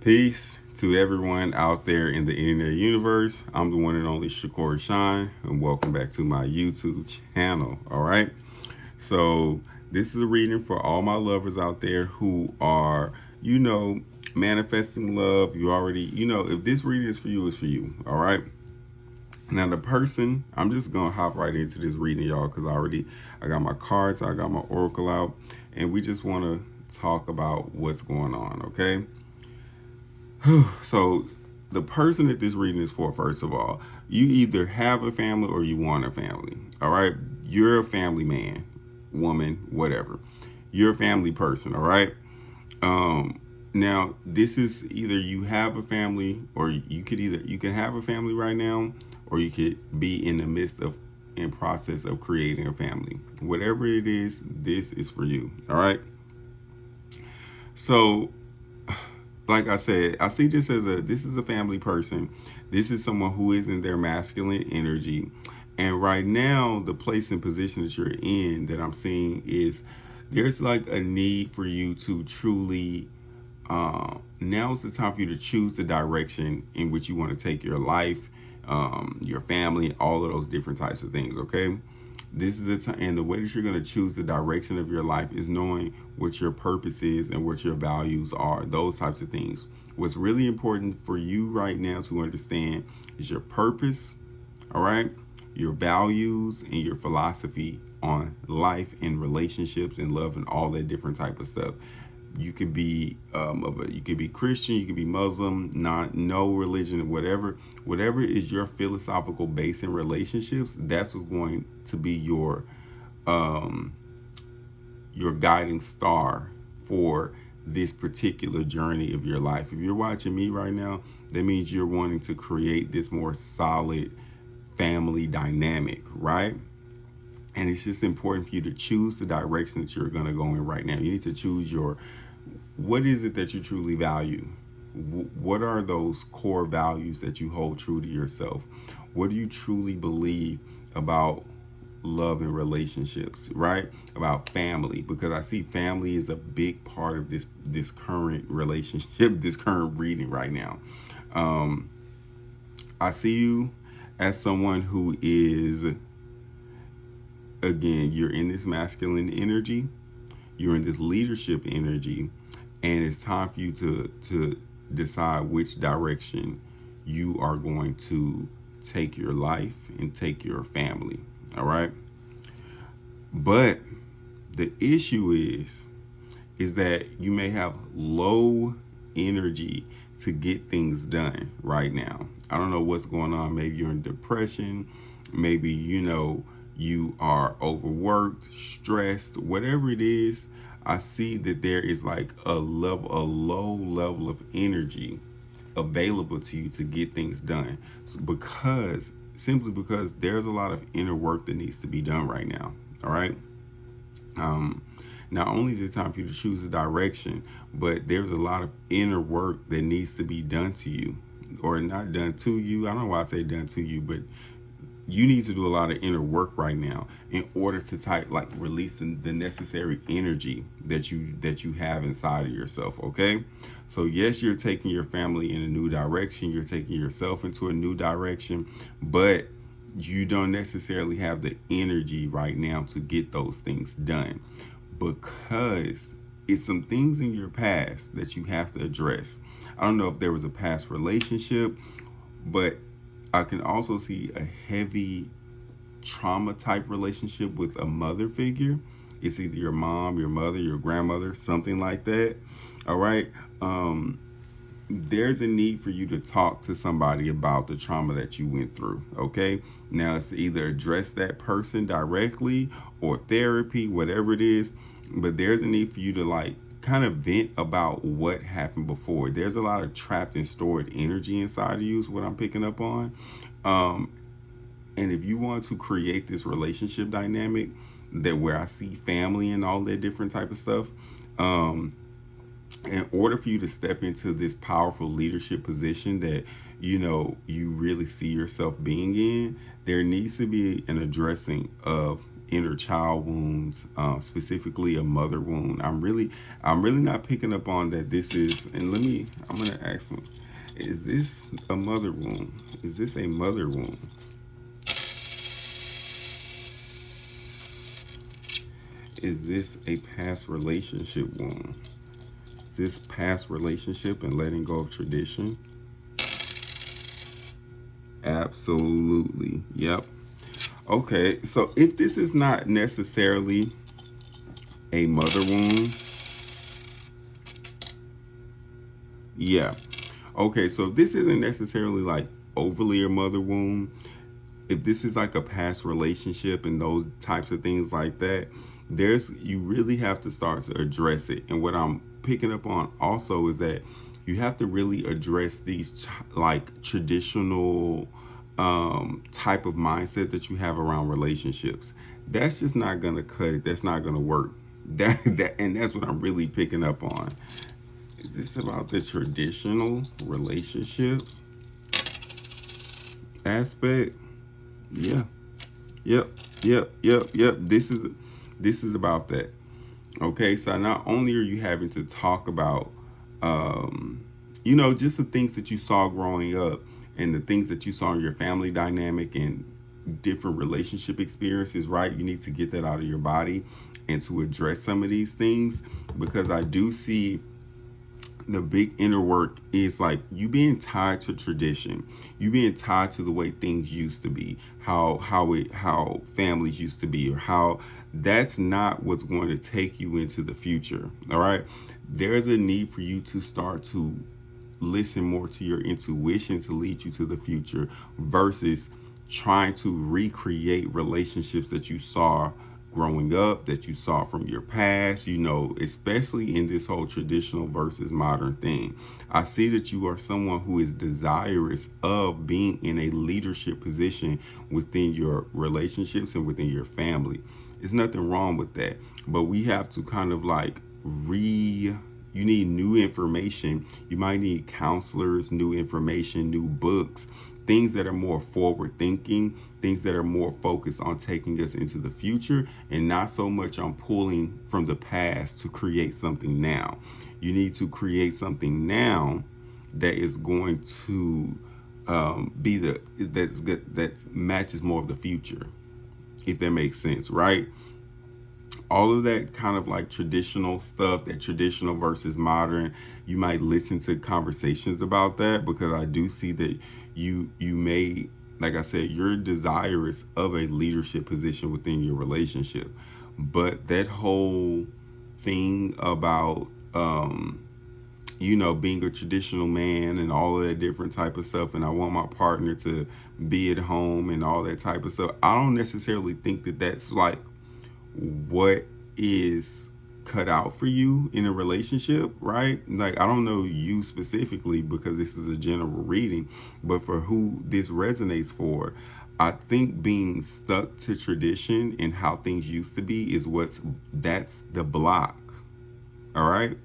Peace to everyone out there in the internet universe. I'm the one and only Shakur Shine, and welcome back to my YouTube channel. All right. So, this is a reading for all my lovers out there who are, manifesting love. You already, if this reading is for you, it's for you. All right. Now, the person, I'm just going to hop right into this reading, y'all, because I got my cards, I got my oracle out, and we just want to talk about what's going on. Okay. So, the person that this reading is for, first of all, you either have a family or you want a family. All right. You're a family man, woman, whatever. You're a family person. All right. Now, this is either you have a family, or you can have a family right now, or you could be in the midst of in process of creating a family. Whatever it is, this is for you. All right. So, like I said, I see this is a family person. This is someone who is in their masculine energy. And right now, the place and position that you're in that I'm seeing is there's like a need for you to truly now's the time for you to choose the direction in which you want to take your life, your family, all of those different types of things. Okay. This is the time, and the way that you're going to choose the direction of your life is knowing what your purpose is and what your values are, those types of things. What's really important for you right now to understand is your purpose, all right, your values, and your philosophy on life and relationships and love and all that different type of stuff. You could be you could be Christian, you could be Muslim, not no religion, whatever is your philosophical base in relationships. That's what's going to be your guiding star for this particular journey of your life. If you're watching me right now, that means you're wanting to create this more solid family dynamic, right? And it's just important for you to choose the direction that you're going to go in right now. You need to choose what is it that you truly value? What are those core values that you hold true to yourself? What do you truly believe about love and relationships, right? About family, because I see family is a big part of this current relationship, this current reading right now. I see you as someone who is, again, you're in this masculine energy, you're in this leadership energy, and it's time for you to decide which direction you are going to take your life and take your family. All right. But the issue is that you may have low energy to get things done right now. I don't know what's going on. Maybe you're in depression. Maybe, you are overworked, stressed, whatever it is. I see that there is like a low level of energy available to you to get things done. Simply because there's a lot of inner work that needs to be done right now. All right. Not only is it time for you to choose a direction, but there's a lot of inner work that needs to be done to you, or not done to you. I don't know why I say done to you, but you need to do a lot of inner work right now in order to release the necessary energy that you have inside of yourself. Okay. So yes, you're taking your family in a new direction, you're taking yourself into a new direction, but you don't necessarily have the energy right now to get those things done, because it's some things in your past that you have to address. I don't know if there was a past relationship, but I can also see a heavy trauma type relationship with a mother figure. It's either your mom, your mother, your grandmother, something like that. All right. There's a need for you to talk to somebody about the trauma that you went through. Okay. Now it's either address that person directly or therapy, whatever it is. But there's a need for you to kind of vent about what happened before. There's a lot of trapped and stored energy inside of you is what I'm picking up on. And if you want to create this relationship dynamic that where I see family and all that different type of stuff, in order for you to step into this powerful leadership position that you really see yourself being in, there needs to be an addressing of inner child wounds, specifically a mother wound. I'm really not picking up on that. This is, and I'm gonna ask them, is this a mother wound? Is this a mother wound? Is this a past relationship wound? This past relationship and letting go of tradition? Absolutely. Yep. Okay, so if this is not necessarily a mother wound, yeah. Okay, so if this isn't necessarily like overly a mother wound, if this is like a past relationship and those types of things like that, you really have to start to address it. And what I'm picking up on also is that you have to really address these like traditional type of mindset that you have around relationships. That's just not gonna cut it. That's not gonna work. And that's what I'm really picking up on. Is this about the traditional relationship aspect? Yeah. Yep. Yep. This is about that. Okay, so not only are you having to talk about, just the things that you saw growing up and the things that you saw in your family dynamic and different relationship experiences, right? You need to get that out of your body and to address some of these things, because I do see the big inner work is like you being tied to tradition, you being tied to the way things used to be, how families used to be, or how that's not what's going to take you into the future. All right, there's a need for you to start to listen more to your intuition to lead you to the future versus trying to recreate relationships that you saw growing up, that you saw from your past, especially in this whole traditional versus modern thing. I see that you are someone who is desirous of being in a leadership position within your relationships and within your family. There's nothing wrong with that, but we have to kind of like you need new information. You might need counselors, new information, new books, things that are more forward thinking, things that are more focused on taking us into the future and not so much on pulling from the past to create something now. You need to create something now that is going to be that matches more of the future, if that makes sense, right? All of that kind of like traditional stuff, that traditional versus modern, you might listen to conversations about that, because I do see that you may, like I said, you're desirous of a leadership position within your relationship. But that whole thing about being a traditional man and all of that different type of stuff, and I want my partner to be at home and all that type of stuff, I don't necessarily think that that's like what is cut out for you in a relationship, right? Like, I don't know you specifically because this is a general reading, but for who this resonates for, I think being stuck to tradition and how things used to be is that's the block. All right.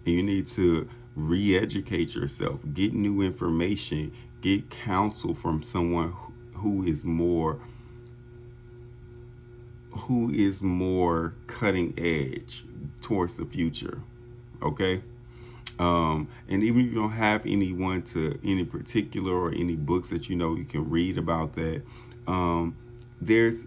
And you need to re-educate yourself, get new information, get counsel from someone who is more cutting edge towards the future. Okay. And even if you don't have anyone to any particular or any books that you can read about that, there's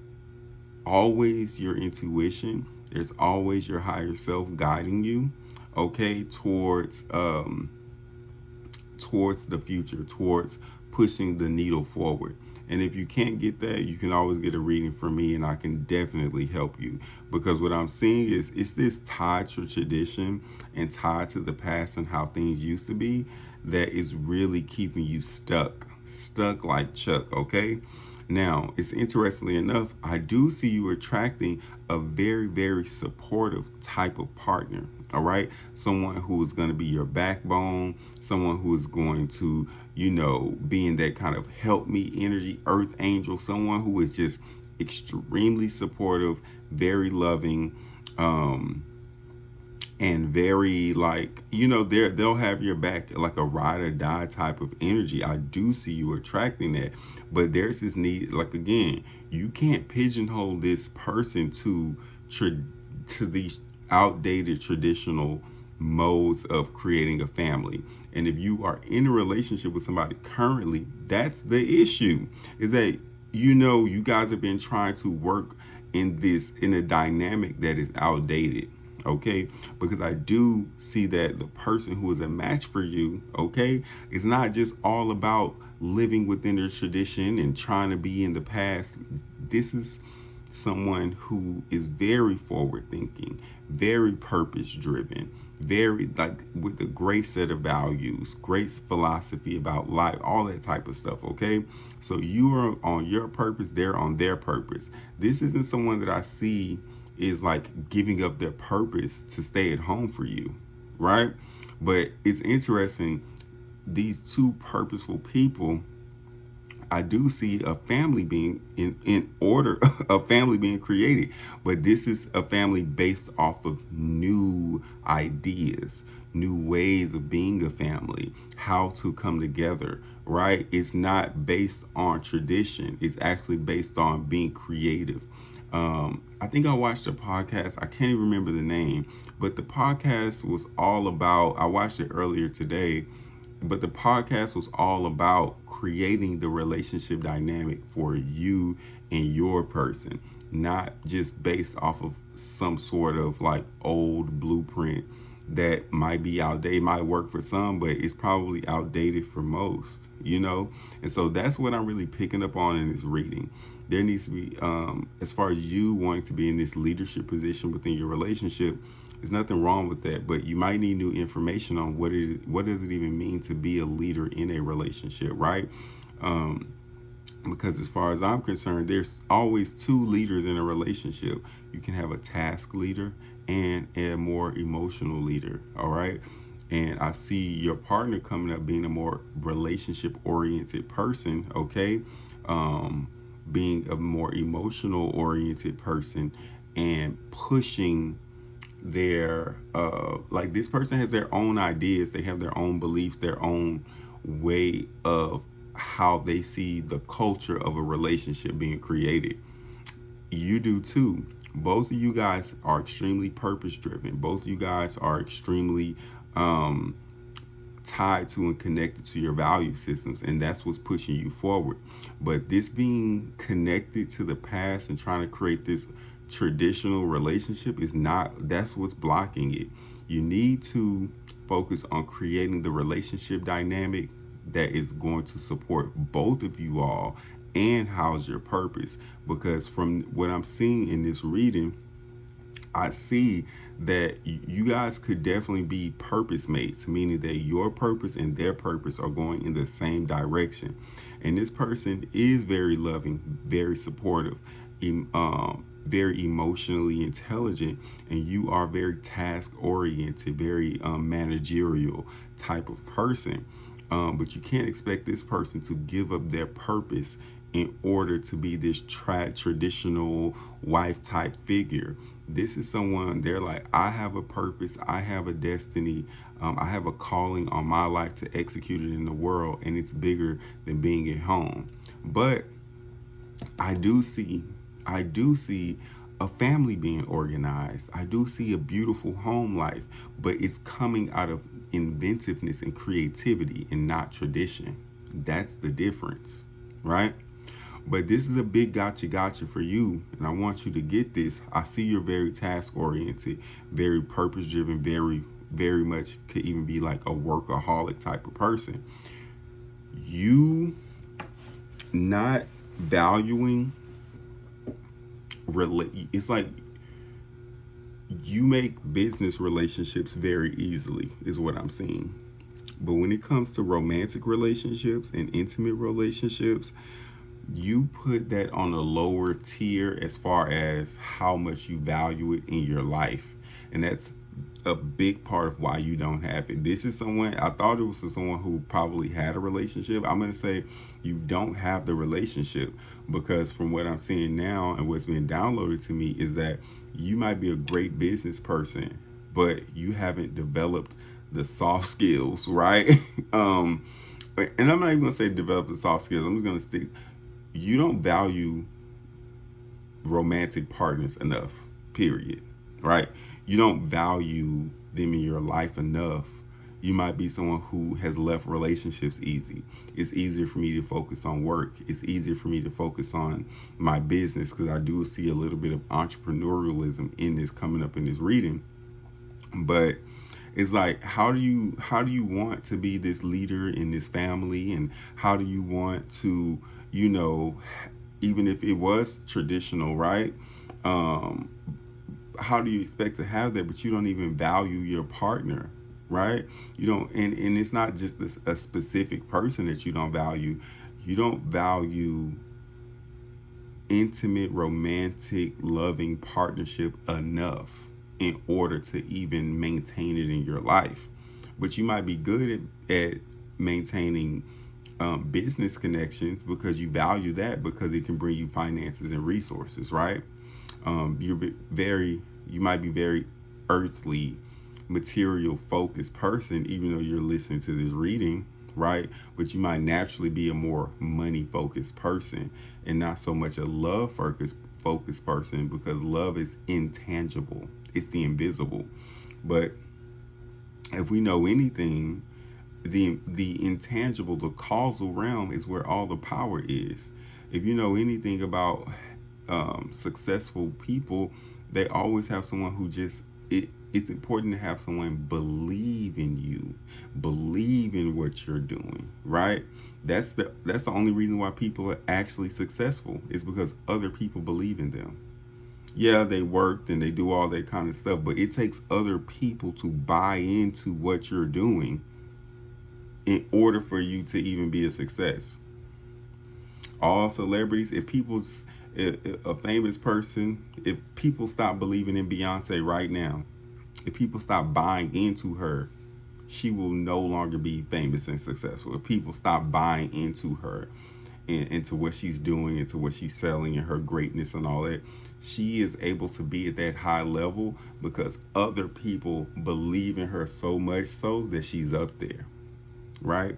always your intuition, there's always your higher self guiding you, okay, towards the future, towards pushing the needle forward. And if you can't get that, you can always get a reading from me and I can definitely help you. Because what I'm seeing is it's this tied to tradition and tied to the past and how things used to be that is really keeping you stuck like Chuck, okay? Now, it's interestingly enough, I do see you attracting a very, very supportive type of partner. All right. Someone who is going to be your backbone, someone who is going to, be in that kind of help me energy, earth angel, someone who is just extremely supportive, very loving, and very, like, they'll have your back, like a ride or die type of energy. I do see you attracting that, but there's this need, like, again, you can't pigeonhole this person to these outdated traditional modes of creating a family. And if you are in a relationship with somebody currently, that's the issue, is that you guys have been trying to work in a dynamic that is outdated. Okay, because I do see that the person who is a match for you, okay, is not just all about living within their tradition and trying to be in the past. This is someone who is very forward thinking, very purpose driven, very, like, with a great set of values, great philosophy about life, all that type of stuff. Okay, so you are on your purpose, they're on their purpose. This isn't someone that I see is like giving up their purpose to stay at home for you, right? But it's interesting, these two purposeful people, I do see a family being in order, a family being created. But this is a family based off of new ideas, new ways of being a family, how to come together, right? It's not based on tradition, it's actually based on being creative. I think I watched a podcast. I can't even remember the name, but the podcast was all about, I watched it earlier today, but the podcast was all about creating the relationship dynamic for you and your person, not just based off of some sort of like old blueprint that might be outdated, might work for some, but it's probably outdated for most. And so that's what I'm really picking up on in this reading. There needs to be, as far as you wanting to be in this leadership position within your relationship, there's nothing wrong with that, but you might need new information on what does it even mean to be a leader in a relationship, right? Because as far as I'm concerned, there's always two leaders in a relationship. You can have a task leader and a more emotional leader, all right? And I see your partner coming up being a more relationship oriented person, okay? Being a more emotional oriented person and pushing their like, this person has their own ideas, they have their own beliefs, their own way of how they see the culture of a relationship being created. You do too. Both of you guys are extremely purpose driven. Both of you guys are extremely tied to and connected to your value systems, and that's what's pushing you forward. But this being connected to the past and trying to create this traditional relationship is not, that's what's blocking it. You need to focus on creating the relationship dynamic that is going to support both of you all and house your purpose. Because from what I'm seeing in this reading, I see that you guys could definitely be purpose mates, meaning that your purpose and their purpose are going in the same direction. And this person is very loving, very supportive, very emotionally intelligent, and you are very task oriented, very managerial type of person. But you can't expect this person to give up their purpose in order to be this traditional wife type figure. This is someone, they're like, I have a purpose, I have a destiny, I have a calling on my life to execute it in the world, and it's bigger than being at home. But I do see a family being organized. I do see a beautiful home life, but it's coming out of inventiveness and creativity and not tradition. That's the difference, right? But this is a big gotcha for you, and I want you to get this. I see you're very task oriented, very purpose driven, very much could even be like a workaholic type of person. You not valuing it's like you make business relationships very easily, is what I'm seeing. But when it comes to romantic relationships and intimate relationships, you put that on a lower tier as far as how much you value it in your life. And that's a big part of why you don't have it. This is someone, I thought it was someone who probably had a relationship. I'm going to say you don't have the relationship, because from what I'm seeing now and what's been downloaded to me is that you might be a great business person, but you haven't developed the soft skills, right? um, and I'm not even gonna say develop the soft skills. I'm just gonna stick. You don't value romantic partners enough. Period. Right? You don't value them in your life enough. You might be someone who has left relationships easy. It's easier for me to focus on work. It's easier for me to focus on my business because I do see a little bit of entrepreneurialism in this coming up in this reading. But it's like, how do you want to be this leader in this family, and how do you want to, you know, even if it was traditional, right? Um, how do you expect to have that, but you don't even value your partner, right? You don't, and it's not just a specific person that you don't value. You don't value intimate, romantic, loving partnership enough in order to even maintain it in your life. But you might be good at maintaining business connections because you value that because it can bring you finances and resources, right? You might be very earthly, material focused person, even though you're listening to this reading, right? But you might naturally be a more money focused person and not so much a love focused person, because love is intangible, it's the invisible. But if we know anything, the intangible, the causal realm is where all the power is. If you know anything about successful people, they always have someone who just it's important to have someone believe in you, believe in what you're doing, right? That's the only reason why people are actually successful, is because other people believe in them. Yeah, they worked and they do all that kind of stuff, but it takes other people to buy into what you're doing in order for you to even be a success. All celebrities, if a famous person, if people stop believing in Beyonce right now, if people stop buying into her, she will no longer be famous and successful. If people stop buying into her and into what she's doing, into what she's selling, and her greatness and all that, she is able to be at that high level because other people believe in her so much so that she's up there, right?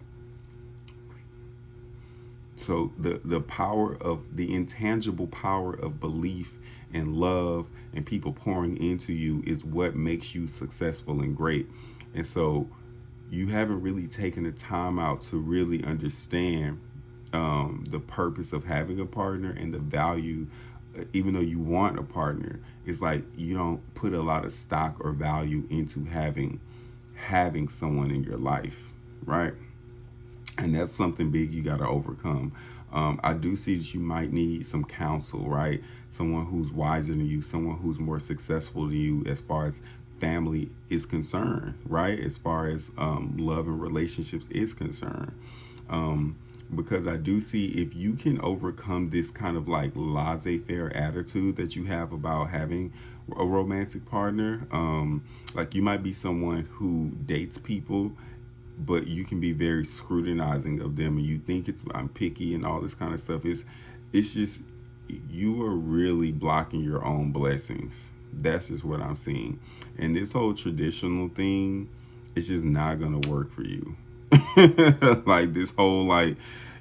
So the power of the intangible power of belief and love and people pouring into you is what makes you successful and great. And so you haven't really taken the time out to really understand the purpose of having a partner and the value. Even though you want a partner, it's like you don't put a lot of stock or value into having someone in your life, right? And that's something big you got to overcome. I do see that you might need some counsel, right? Someone who's wiser than you, someone who's more successful than you as far as family is concerned, right? As far as love and relationships is concerned. Because I do see, if you can overcome this kind of like laissez-faire attitude that you have about having a romantic partner, like you might be someone who dates people, but you can be very scrutinizing of them, and you think I'm picky and all this kind of stuff. It's just, you are really blocking your own blessings. That's just what I'm seeing. And this whole traditional thing, it's just not gonna work for you. Like this whole, like,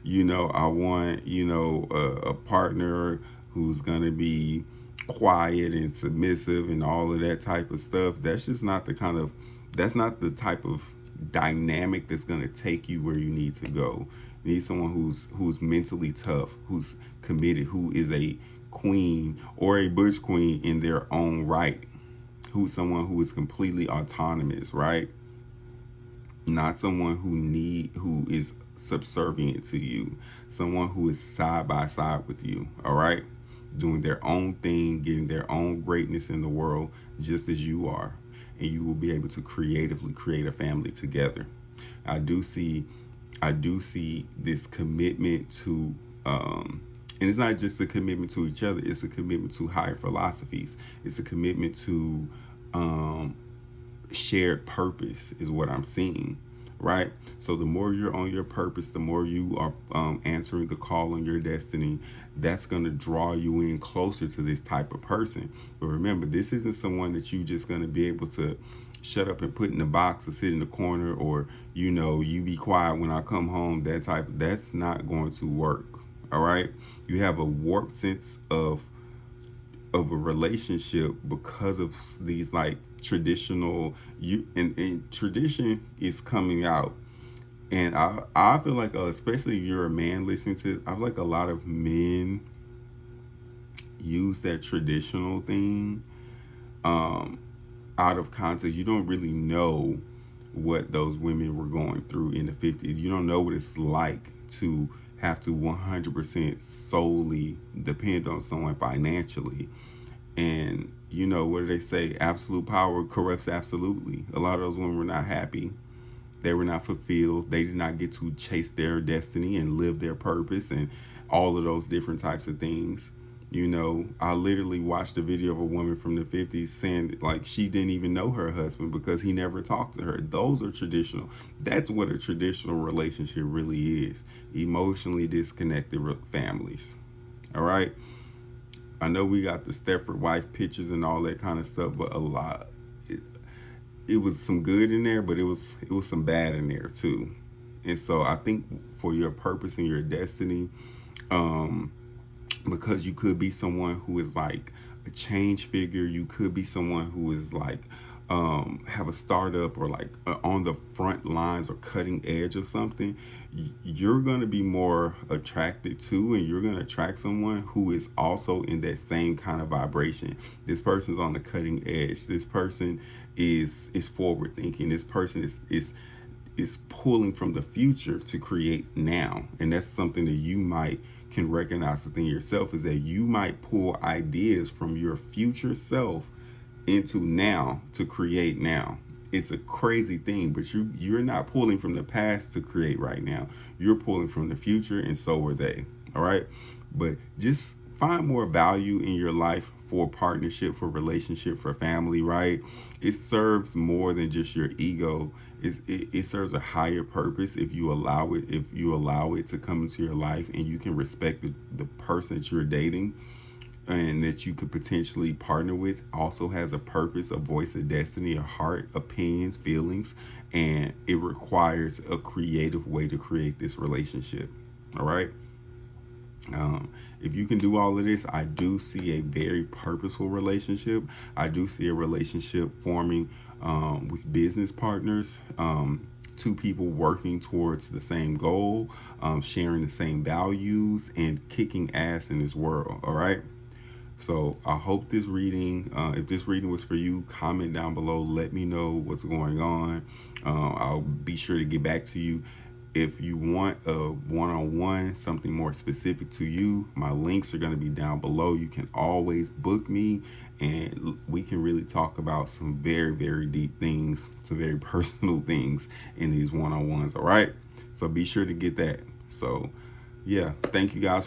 I want, a partner who's gonna be quiet and submissive and all of that type of stuff. That's not the type of dynamic that's going to take you where you need to go. You need someone who's mentally tough, who's committed, who is a queen or a butch queen in their own right, who's someone who is completely autonomous, right? Not someone who is subservient to you, someone who is side by side with you, all right? Doing their own thing, getting their own greatness in the world just as you are. And you will be able to creatively create a family together. I do see this commitment to and it's not just a commitment to each other, it's a commitment to higher philosophies. It's a commitment to shared purpose is what I'm seeing, right? So the more you're on your purpose, the more you are answering the call on your destiny, that's going to draw you in closer to this type of person. But remember, this isn't someone that you just going to be able to shut up and put in the box or sit in the corner, or you be quiet when I come home, that's not going to work. All right, you have a warped sense of a relationship because of these like traditional you and tradition is coming out. And I feel like, especially if you're a man listening to this, I feel like a lot of men use that traditional thing um, out of context. You don't really know what those women were going through in the 50s. You don't know what it's like to have to 100% solely depend on someone financially. And what do they say? Absolute power corrupts absolutely. A lot of those women were not happy. They were not fulfilled. They did not get to chase their destiny and live their purpose and all of those different types of things. I literally watched a video of a woman from the 50s saying like she didn't even know her husband because he never talked to her. Those are traditional. That's what a traditional relationship really is. Emotionally disconnected families. All right. I know we got the Stepford wife pictures and all that kind of stuff, but it was some good in there, but it was some bad in there too. And so I think for your purpose and your destiny, um, because you could be someone who is like a change figure, you could be someone who is like have a startup or like on the front lines or cutting edge of something, you're going to be more attracted to, and you're going to attract someone who is also in that same kind of vibration. This person's on the cutting edge. This person is forward thinking. This person is pulling from the future to create now. And that's something that you might can recognize within yourself, is that you might pull ideas from your future self into now to create now. It's a crazy thing, but you're not pulling from the past to create right now. You're pulling from the future, and so are they. All right, but just find more value in your life for partnership, for relationship, for family. Right? It serves more than just your ego. It serves a higher purpose if you allow it. If you allow it to come into your life, and you can respect the person that you're dating and that you could potentially partner with, also has a purpose, a voice of destiny, a heart, opinions, feelings, and it requires a creative way to create this relationship. All right. If you can do all of this, I do see a very purposeful relationship. I do see a relationship forming with business partners. Two people working towards the same goal, sharing the same values, and kicking ass in this world. All right. So I hope this reading, if this reading was for you, comment down below. Let me know what's going on. I'll be sure to get back to you. If you want a one-on-one, something more specific to you, my links are going to be down below. You can always book me, and we can really talk about some very, very deep things, some very personal things in these one-on-ones. All right. So be sure to get that. So yeah, thank you guys